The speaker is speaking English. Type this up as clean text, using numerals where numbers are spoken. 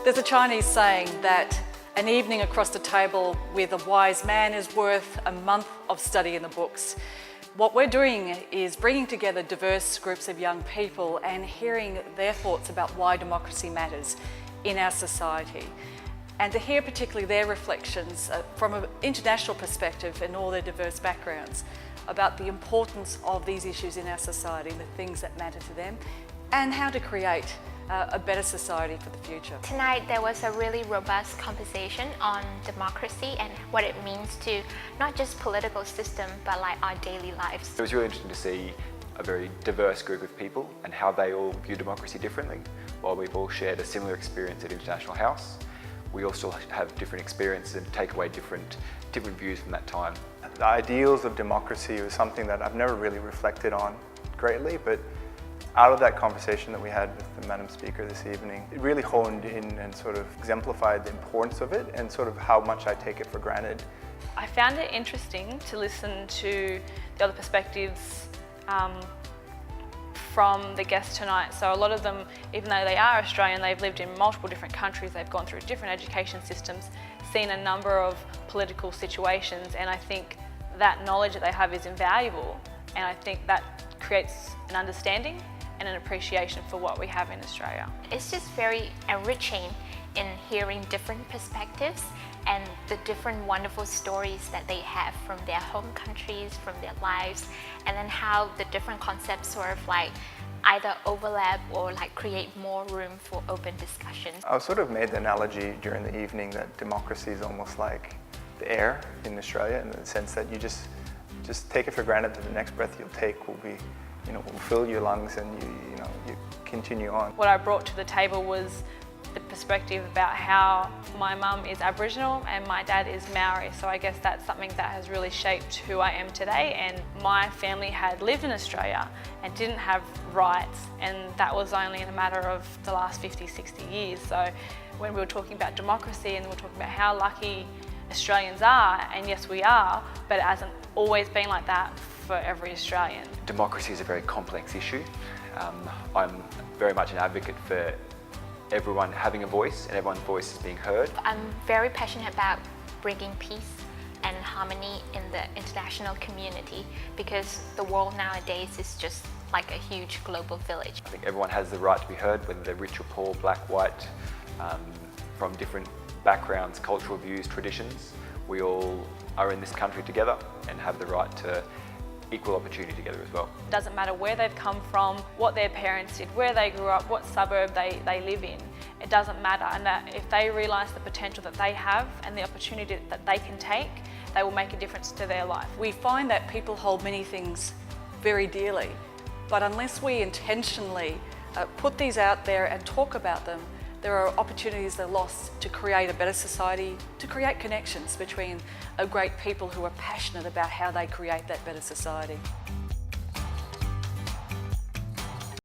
There's a Chinese saying that an evening across the table with a wise man is worth a month of study in the books. What we're doing is bringing together diverse groups of young people and hearing their thoughts about why democracy matters in our society. And to hear particularly their reflections from an international perspective and all their diverse backgrounds about the importance of these issues in our society, the things that matter to them, and how to create a better society for the future. Tonight there was a really robust conversation on democracy and what it means to not just political system but like our daily lives. It was really interesting to see a very diverse group of people and how they all view democracy differently. While we've all shared a similar experience at International House, we all still have different experiences and take away different views from that time. The ideals of democracy was something that I've never really reflected on greatly, but out of that conversation that we had with the Madam Speaker this evening, it really honed in and sort of exemplified the importance of it and sort of how much I take it for granted. I found it interesting to listen to the other perspectives from the guests tonight. So a lot of them, even though they are Australian, they've lived in multiple different countries, they've gone through different education systems, seen a number of political situations, and I think that knowledge that they have is invaluable, and I think that creates an understanding and an appreciation for what we have in Australia. It's just very enriching in hearing different perspectives and the different wonderful stories that they have from their home countries, from their lives, and then how the different concepts sort of like either overlap or like create more room for open discussions. I sort of made the analogy during the evening that democracy is almost like the air in Australia, in the sense that you just take it for granted that the next breath you'll take will be, will fill your lungs and you continue on. What I brought to the table was the perspective about how my mum is Aboriginal and my dad is Maori, so I guess that's something that has really shaped who I am today. And my family had lived in Australia and didn't have rights, and that was only in a matter of the last 50, 60 years. So when we were talking about democracy and we were talking about how lucky Australians are, and yes we are, but it hasn't always been like that for every Australian. Democracy is a very complex issue. I'm very much an advocate for everyone having a voice and everyone's voice is being heard. I'm very passionate about bringing peace and harmony in the international community, because the world nowadays is just like a huge global village. I think everyone has the right to be heard, whether they're rich or poor, black, white, from different backgrounds, cultural views, traditions. We all are in this country together and have the right to equal opportunity together as well. It doesn't matter where they've come from, what their parents did, where they grew up, what suburb they live in. It doesn't matter, and that if they realise the potential that they have and the opportunity that they can take, they will make a difference to their life. We find that people hold many things very dearly, but unless we intentionally put these out there and talk about them, there are opportunities that are lost to create a better society, to create connections between great people who are passionate about how they create that better society.